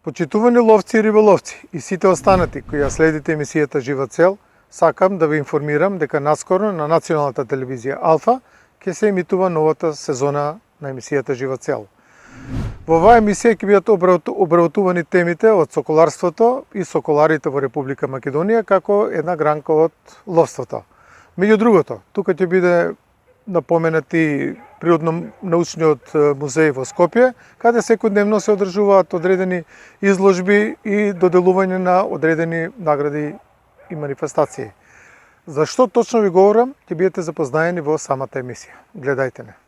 Почитувани ловци и риболовци и сите останати кои ја следите емисијата Жива цел, сакам да ве информирам дека наскоро на националната телевизија Алфа ќе се емитува новата сезона на емисијата Жива цел. Во оваа емисија ќе бидат обработувани темите од соколарството и соколарите во Република Македонија како една гранка од ловството. Меѓу другото, тука ќе биде напоменати Природно-научниот музеј во Скопје, каде секојдневно се одржуваат одредени изложби и доделување на одредени награди и манифестации. За што точно ви говорам, ќе бидете запознаени во самата емисија. Гледајте не.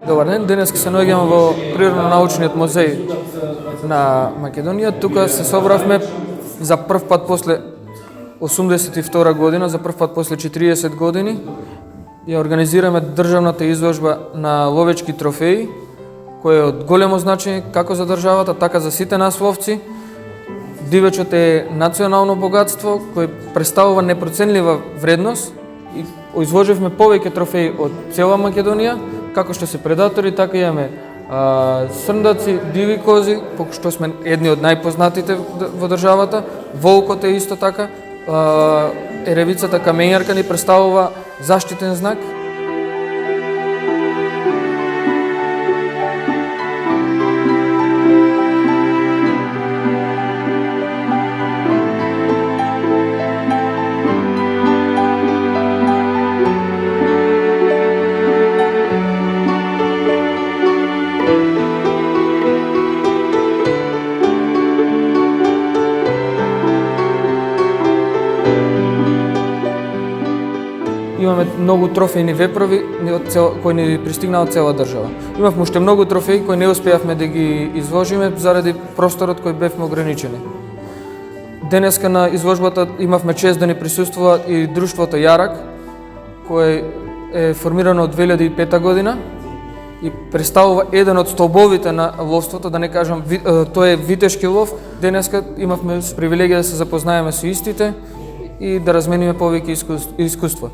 Добар ден, денес се наоѓаме во Природно-научниот музеј на Македонија. Тука се собравме за прв пат после 82 година, за прв пат после 40 години. Ја организираме државната изложба на ловечки трофеи, кој е од големо значење како за државата, така за сите нас ловци. Дивечот е национално богатство кој представува непроценлива вредност и изложивме повеќе трофеи од цела Македонија, како што се предатори, така имаме срндаци, диви кози, што сме едни од најпознатите во државата, волкот е исто така, еревицата камењарка ни представува заштитен знак. Имаме многу трофејни вепрови кои ни пристигнаа од цела држава. Имавме уште многу трофеи кои не успеавме да ги изложиме заради просторот кој бевме ограничени. Денеска на изложбата имавме чест да ни присуствува и друштвото Јарак, кој е формирано од 2005 година и представува еден од столбовите на ловството, да не кажам, тој е витешки лов. Денеска имавме привилегија да се запознаеме со истите и да размениме повеќе искуства.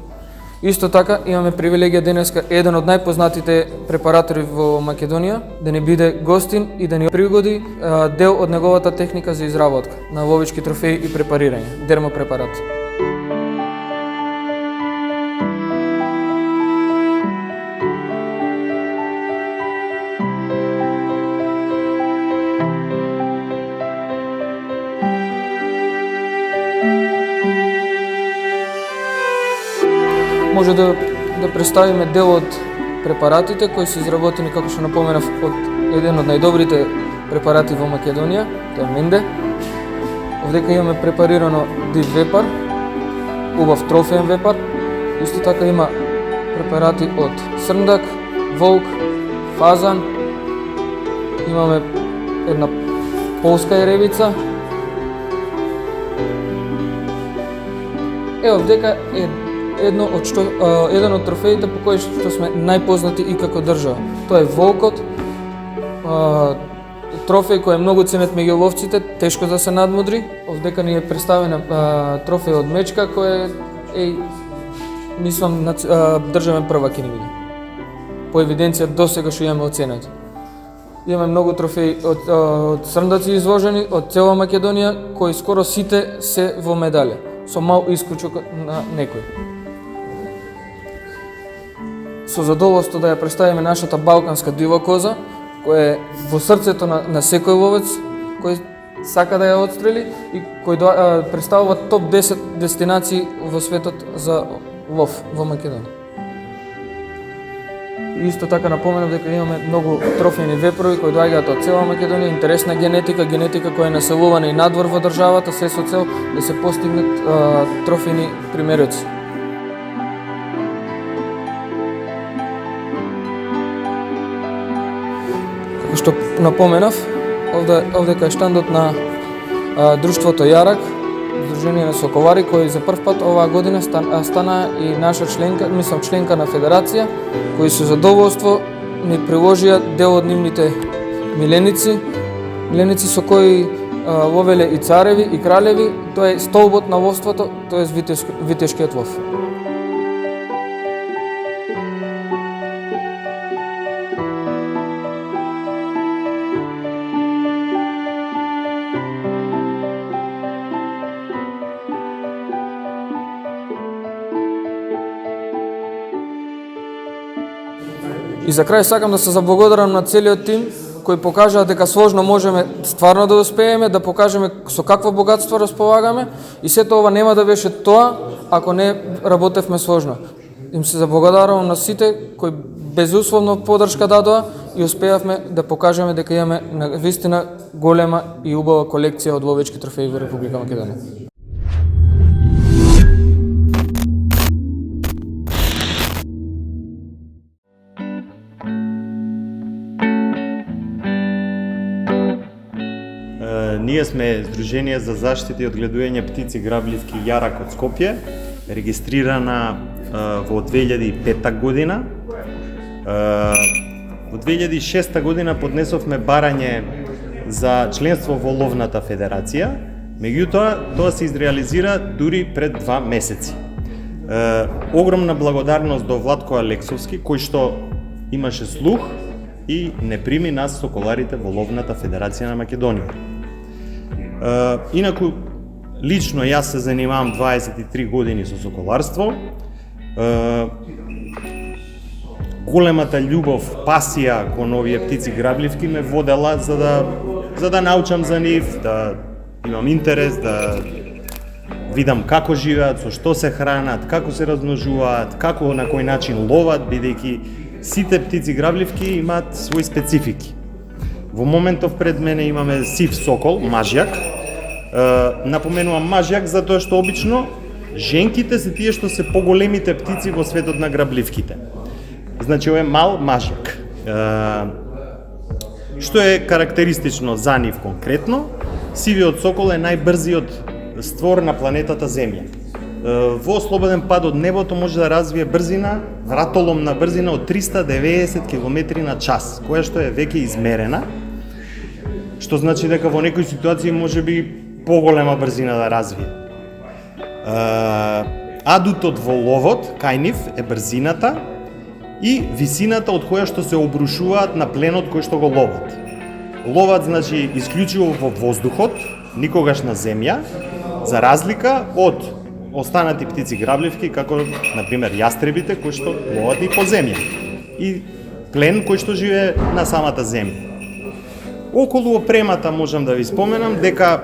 Исто така имаме привилегија денеска еден од најпознатите препаратори во Македонија да ни биде гостин и да ни пригоди дел од неговата техника за изработка на ловечки трофеи и препарирање, дермопрепарат. може да представиме дел од препаратите кои се изработени, како што напоменав, од еден од најдобрите препарати во Македонија, тоа е менде. Овдека имаме препарирано див вепар, убав трофеен вепар. Исто така има препарати од срндак, волк, фазан. Имаме една полска еревица. Овдека е еден од трофеите по кои што сме најпознати и како држава. Тоа е волкот, трофеј кој е многу ценет меѓу ловците, тешко да се надмудри. Овдека ни е представена трофеј од мечка кој е мислам државен првак ќе ни биде. По евиденција досега што имаме оценет. Имаме многу трофеи од срндаци изложени од цела Македонија, кои скоро сите се во медалја, со мал исклучок на некој. Со задоволство да ја представиме нашата балканска дива коза, која е во срцето на секој ловец кој сака да ја отстрели и кој представува топ 10 дестинации во светот за лов во Македонија. Исто така напоменав дека имаме многу трофејни вепрови кои доаѓаат од цела Македонија, интересна генетика која е населувана и надвор во државата, се со цел да се постигнат трофејни примероци. Како што напоменав, овдека е штандот на друштвото Јарак, Сдружение на соколари, кој за прв пат оваа година стана и наша членка на федерација, кои со задоволство ни приложија дел од нивните миленици со кои ловеле и цареви и кралеви. Тоа е столбот на ловството, тоа е витешкиот лов. И за крај сакам да се заблагодарам на целиот тим кој покажаа дека сложно можеме стварно да успееме, да покажеме со какво богатство располагаме и сето ова нема да беше тоа ако не работевме сложно. Им се заблагодарувам на сите кои безусловно поддршка дадоа и успеавме да покажеме дека имаме навистина голема и убава колекција од ловечки трофеи во Република Македонија. Ние сме Сдружение за заштита и одгледување птици грабливки Јарак од Скопје, регистрирана во 2005 година. Во 2006 година поднесовме барање за членство во Ловната федерација, меѓутоа тоа се изреализира дури пред 2 месеци. Огромна благодарност до Владко Алексовски, кој што имаше слух и не прими нас соколарите во Ловната федерација на Македонија. Инаку, лично јас се занимавам 23 години со соколарство. Големата љубов, пасија кон овие птици грабливки ме водела за да научам за нив, да имам интерес, да видам како живеат, со што се хранат, како се размножуваат, како на кој начин ловат, бидејќи сите птици грабливки имаат свои специфики. Во моментов пред мене имаме сив сокол, мажјак. Напоменувам мажјак затоа што обично женките се тие што се поголемите птици во светот на грабливките. Значи ова е мал мажјак. Што е карактеристично за нив конкретно? Сивиот сокол е најбрзиот створ на планетата Земја. Во слободен пад од небото може да развие брзина, ратоломна брзина од 390 км на час, која што е веќе измерена, што значи дека во некои ситуации може би поголема брзина да развие. Адутот во ловот кај нив е брзината и висината од која што се обрушуваат на пленот кој што го ловат. Ловат значи исклучиво во воздухот, никогаш на земја, за разлика од останати птици грабливки, како, например, јастребите, кои што ловат и по земја. И плен кој што живее на самата земја. Околу опремата можам да ви споменам дека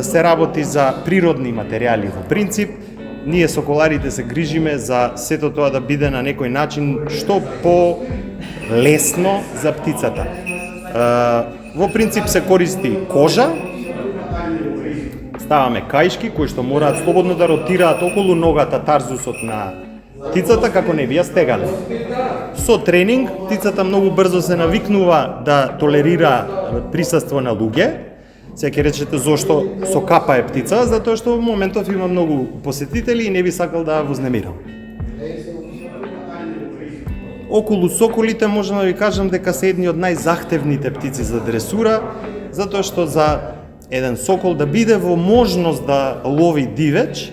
се работи за природни материјали во принцип. Ние соколарите се грижиме за сето тоа да биде на некој начин што по лесно за птицата. Во принцип се користи кожа, ставаме каишки кои што мораат слободно да ротираат околу ногата, тарзусот на птицата како не би ја стегале. Со тренинг птицата многу брзо се навикнува да толерира присуство на луѓе. Сега ќе речете зошто со капа е птица, затоа што во моментов има многу посетители и не би сакал да ја вознемирам. Околу соколите можам да ви кажам дека се едни од најзахтевните птици за дресура, затоа што за еден сокол да биде во можност да лови дивеч,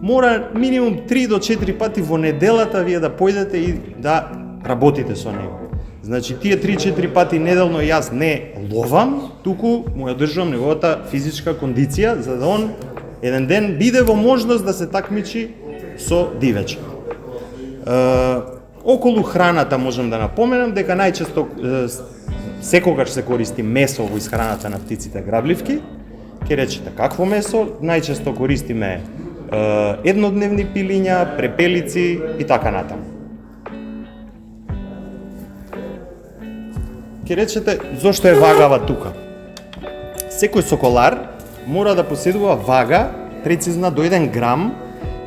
мора минимум 3 до 4 пати во неделата вие да појдете и да работите со него. Значи, тие 3-4 пати неделно јас не ловам, туку му ја држувам неговата физичка кондиција, за да он еден ден биде во можност да се такмичи со дивеч. Околу храната можам да напоменам дека најчесто секогаш се користи месо во исхраната на птиците грабливки. Ке речете какво месо? Најчесто користиме еднодневни пилиња, препелици и така натаму. Ке речете зошто е вагава тука? Секој соколар мора да поседува вага прецизна до 1 грам,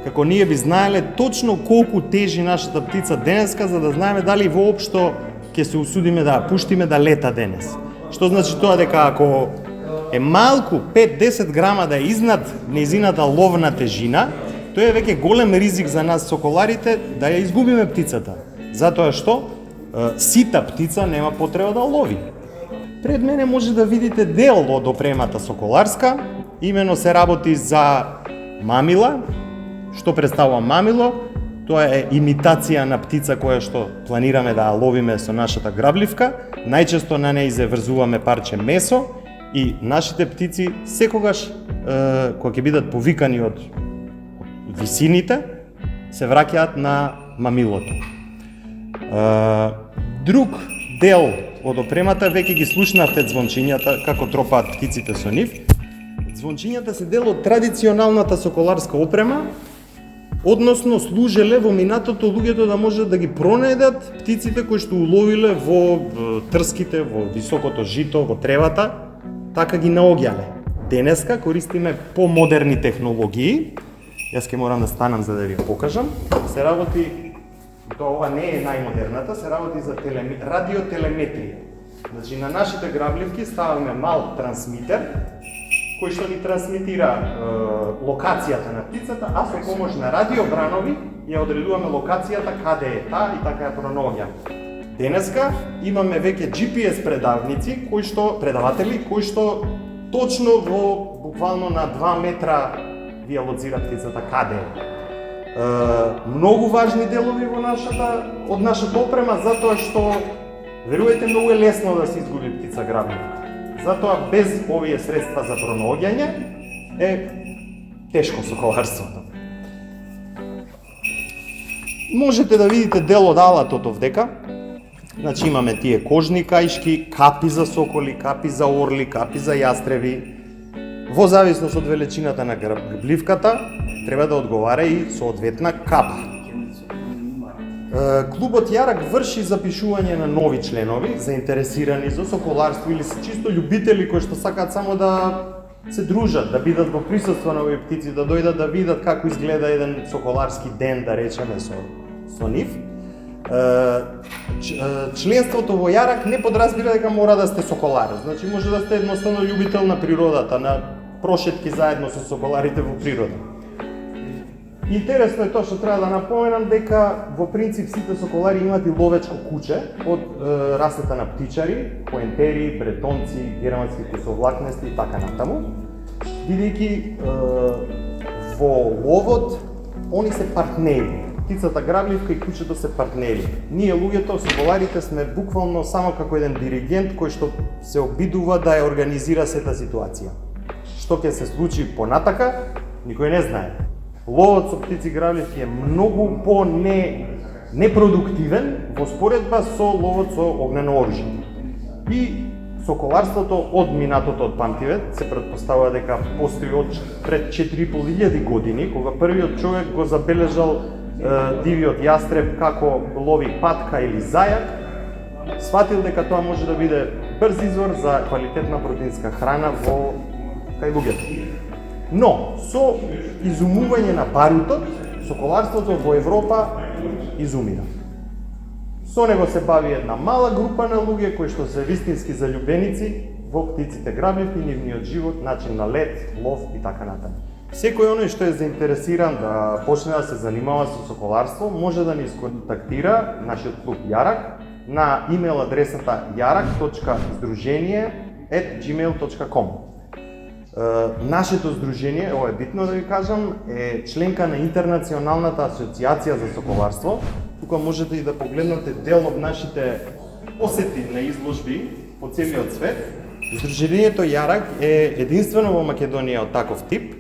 како ние би знаеле точно колку тежи нашата птица денеска, за да знаеме дали воопшто ќе се усудиме да ја пуштиме да лета денес. Што значи тоа дека ако е малку 5-10 грама да е изнад нејзината ловна тежина, тоа е веќе голем ризик за нас соколарите да ја изгубиме птицата. Затоа што сита птица нема потреба да лови. Пред мене може да видите дел од опремата соколарска, имено се работи за мамила. Што представува мамило? Тоа е имитација на птица која што планираме да ја ловиме со нашата грабливка. Најчесто на неј заврзуваме парче месо и нашите птици секогаш кога ќе бидат повикани од висините се враќаат на мамилото. Друг дел од опремата веќе ги слушнавте звончињата како тропаат птиците со нив. Звончињата се дел од традиционалната соколарска опрема, односно служеле во минатото луѓето да можат да ги пронедат птиците кои што уловиле во трските, во високото жито, во тревата, така ги наоѓале. Денеска користиме помодерни технологии. Јас ќе морам да станам за да ви покажам. Се работи, тоа ова не е најмодерната, се работи за радиотелеметрија. Значи на нашите грабливки ставаме мал трансмитер кој што ни трансмитира локацијата на птицата, а со помош на радиобранови ја одредуваме локацијата каде е таа и така ја пронаоѓаме. Денеска имаме веќе GPS предавници предаватели кои што точно во буквално на 2 метра ви ја лоцира птицата каде е. Многу важни делови од нашата опрема, затоа што верувајте многу е лесно да се изгуби птица грабливка. Затоа без овие средства за пронаоѓање е тешко соколарството. Можете да видите дел од алатот овдека. Значи имаме тие кожни каишки, капи за соколи, капи за орли, капи за јастреви. Во зависност од величината на грабливката треба да одговара и соодветна капа. Клубот Јарак врши запишување на нови членови, заинтересирани за соколарство или се чисто љубители кои што сакаат само да се дружат, да бидат во присуство на овие птици, да дојдат да видат како изгледа еден соколарски ден, да речеме, со нив. Членството во Јарак не подразбира дека мора да сте соколар. Значи може да сте едноставно љубител на природата, на прошетки заедно со соколарите во природа. Интересно е тоа што треба да напоменам дека во принцип сите соколари имаат и ловечко куче од расата на птичари, поентери, бретонци, германски косовлакнести и така натаму. Бидејќи во ловот они се партнери. Птицата грабливка и кучето се партнери. Ние луѓето, соколарите, сме буквално само како еден диригент кој што се обидува да ја организира сета ситуација. Што ќе се случи понатака, никој не знае. Ловот со птици грабливки е многу непродуктивен во споредба со ловот со огнено оружје. И соколарството од минатото од памтиве се претпоставува дека постои од пред 4.500 години, кога првиот човек го забележал дивиот јастреб како лови патка или зајак, сватил дека тоа може да биде брз извор за квалитетна протеинска храна во кај луѓето. Но, со изумување на барутот, соколарството во Европа изумира. Со него се бави една мала група на луѓе кои што се вистински заљубеници во птиците грабливки, нивниот живот, начин на лет, лов и така натаму. Секој оној што е заинтересиран да почне да се занимава со соколарство, може да ни сконтактира нашиот клуб Јарак на имейл адресата jarak.združenje@gmail.com. Нашето здружение, ова е битно да ви кажам, е членка на Интернационалната асоциација за соколарство. Тука можете и да погледнете дел од нашите посети на изложби по целиот свет. Здружението Јарак е единствено во Македонија од таков тип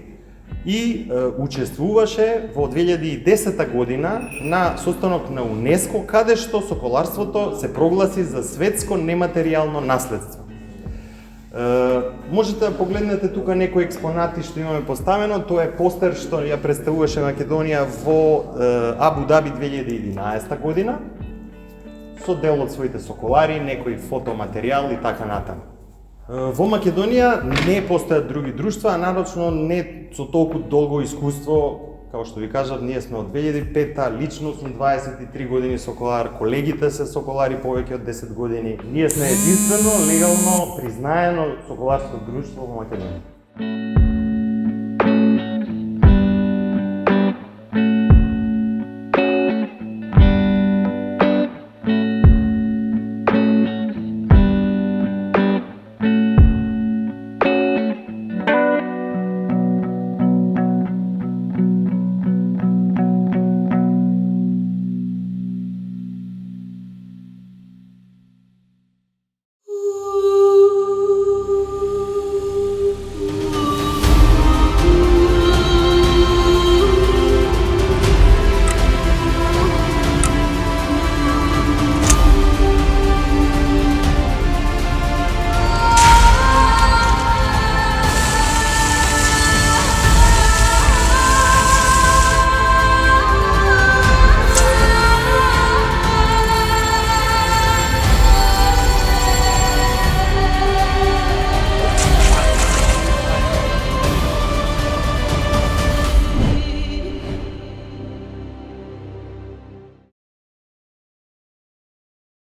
и учествуваше во 2010 година на состанок на УНЕСКО, каде што соколарството се прогласи за светско нематеријално наследство. Можете да погледнете тука некои експонати што имаме поставено. Тоа е постер што ја представуваше Македонија во Абу Даби 2011 година со дел од своите соколари, некои фотоматеријал и така натаму. Во Македонија не постојат други друштва, а нарочно не со толку долго искуство. Као што ви кажав, ние сме од 2005-та, лично сум 23 години соколар, колегите се соколари повеќе од 10 години. Ние сме единствено легално признаено соколарско друштво во Македонија.